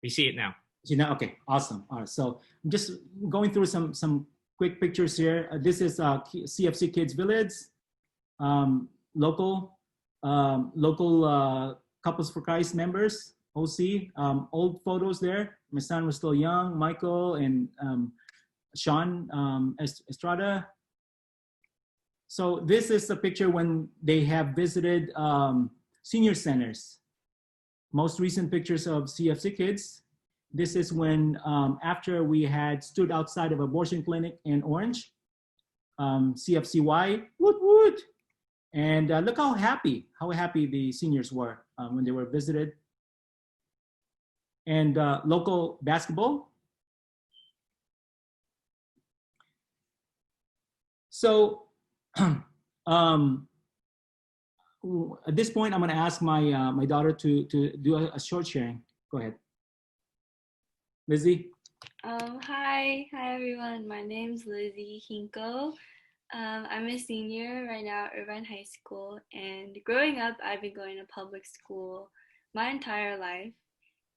We see it now. You know, okay, awesome. All right, so I'm just going through some quick pictures here. This is CFC Kids Village, local Couples for Christ members, OC. Old photos there. My son was still young. Michael and Sean Estrada. So this is a picture when they have visited senior centers. Most recent pictures of CFC Kids. This is when, after we had stood outside of abortion clinic in Orange, CFCY, woot woot. And look how happy the seniors were when they were visited. And local basketball. So at this point, I'm gonna ask my daughter to do a short sharing. Go ahead. Lizzie? Hi everyone. My name's Lizzie Hingco. I'm a senior right now at Irvine High School, and growing up, I've been going to public school my entire life,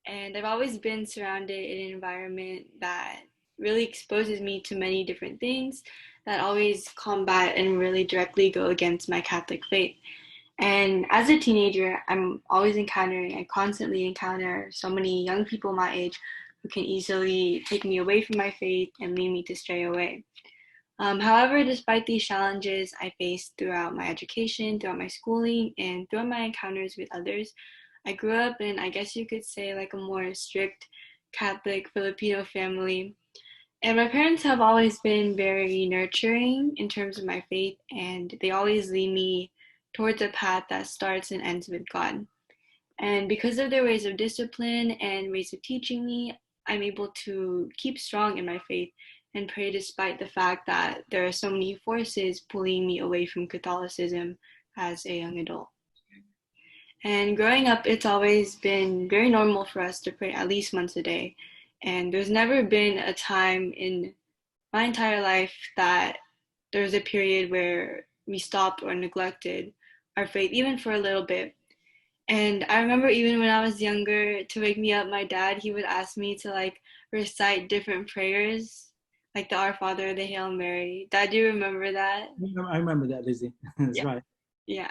and I've always been surrounded in an environment that really exposes me to many different things that always combat and really directly go against my Catholic faith. And as a teenager, I constantly encounter so many young people my age who can easily take me away from my faith and lead me to stray away. However, despite these challenges I faced throughout my education, throughout my schooling, and throughout my encounters with others, I grew up in, I guess you could say, like a more strict Catholic Filipino family. And my parents have always been very nurturing in terms of my faith, and they always lead me towards a path that starts and ends with God. And because of their ways of discipline and ways of teaching me, I'm able to keep strong in my faith and pray despite the fact that there are so many forces pulling me away from Catholicism as a young adult. And growing up, it's always been very normal for us to pray at least once a day. And there's never been a time in my entire life that there was a period where we stopped or neglected our faith, even for a little bit. And I remember even when I was younger, to wake me up, my dad, he would ask me to like recite different prayers, like the Our Father, the Hail Mary. Dad, do you remember that? I remember that, Lizzie. That's Yeah. right. Yeah.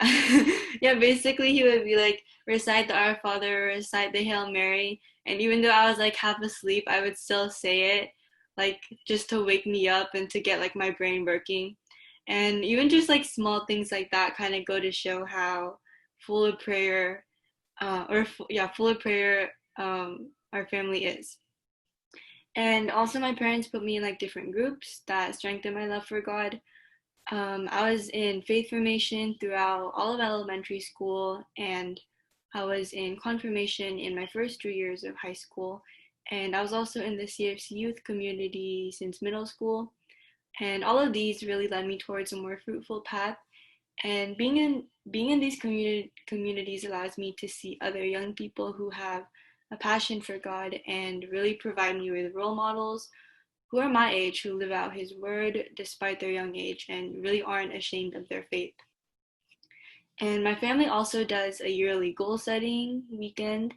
Yeah, basically he would be like, recite the Our Father, recite the Hail Mary. And even though I was like half asleep, I would still say it, like just to wake me up and to get like my brain working. And even just like small things like that kind of go to show how full of prayer, full of prayer our family is. And also my parents put me in like different groups that strengthen my love for God. I was in faith formation throughout all of elementary school, and I was in confirmation in my first 2 years of high school. And I was also in the CFC youth community since middle school. And all of these really led me towards a more fruitful path. And being in these communities allows me to see other young people who have a passion for God and really provide me with role models who are my age, who live out His word despite their young age and really aren't ashamed of their faith. And my family also does a yearly goal setting weekend.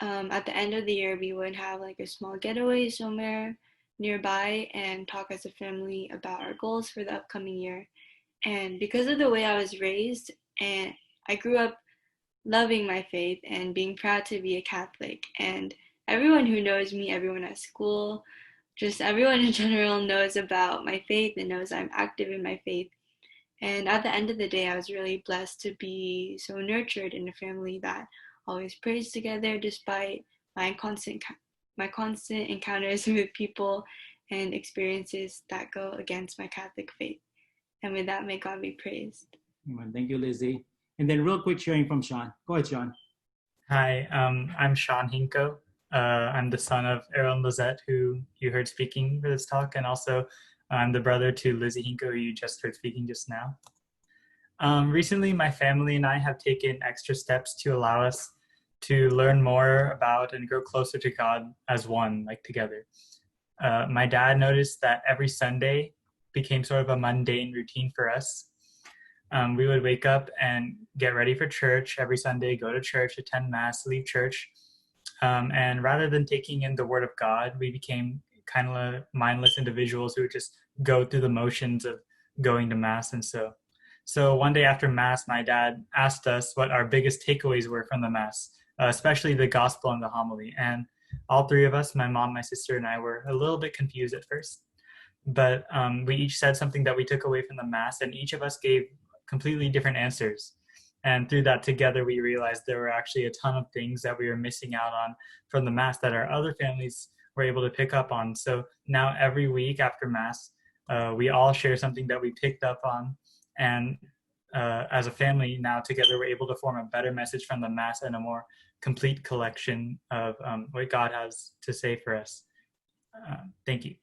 At the end of the year, we would have like a small getaway somewhere nearby and talk as a family about our goals for the upcoming year. And because of the way I was raised, and I grew up loving my faith and being proud to be a Catholic. And everyone who knows me, everyone at school, just everyone in general knows about my faith and knows I'm active in my faith. And at the end of the day, I was really blessed to be so nurtured in a family that always prays together despite my constant encounters with people and experiences that go against my Catholic faith. And with that, may God be praised. Amen. Thank you, Lizzie. And then real quick sharing from Sean. Go ahead, Sean. Hi, I'm Sean Hingco. I'm the son of Errol and Lyzette, who you heard speaking for this talk, and also I'm the brother to Lizzie Hingco, who you just heard speaking just now. Recently, my family and I have taken extra steps to allow us to learn more about and grow closer to God as one, like together. My dad noticed that every Sunday became sort of a mundane routine for us. We would wake up and get ready for church every Sunday, go to church, attend Mass, leave church, And rather than taking in the word of God, we became kind of mindless individuals who would just go through the motions of going to Mass. And so one day after Mass, my dad asked us what our biggest takeaways were from the Mass, especially the gospel and the homily. And all three of us, my mom, my sister, and I, were a little bit confused at first. But we each said something that we took away from the Mass, and each of us gave completely different answers. And through that together, we realized there were actually a ton of things that we were missing out on from the Mass that our other families were able to pick up on. So now every week after Mass, we all share something that we picked up on. And as a family now together, we're able to form a better message from the Mass and a more complete collection of what God has to say for us. Thank you.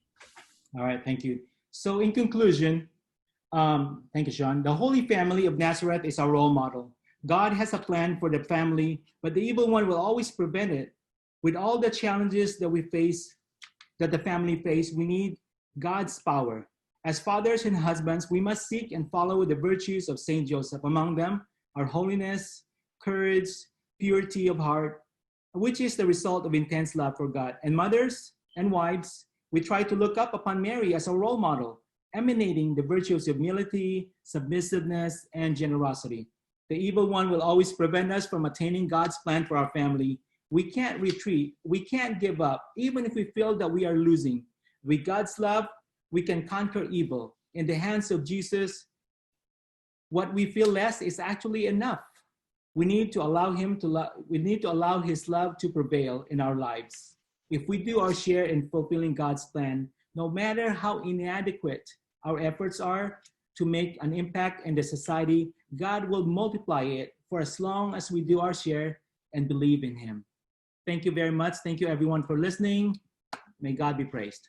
All right, thank you. So in conclusion, thank you, Sean. The Holy Family of Nazareth is our role model. God has a plan for the family, but the evil one will always prevent it. With all the challenges that we face, that the family face, we need God's power. As fathers and husbands, we must seek and follow the virtues of Saint Joseph. Among them are holiness, courage, purity of heart, which is the result of intense love for God. And mothers and wives, we try to look up upon Mary as a role model, emanating the virtues of humility, submissiveness, and generosity. The evil one will always prevent us from attaining God's plan for our family. We can't retreat. We can't give up, even if we feel that we are losing. With God's love, we can conquer evil. In the hands of Jesus, what we feel less is actually enough. We need to allow him to we need to allow his love to prevail in our lives. If we do our share in fulfilling God's plan, no matter how inadequate our efforts are to make an impact in the society, God will multiply it for as long as we do our share and believe in him. Thank you very much. Thank you everyone for listening. May God be praised.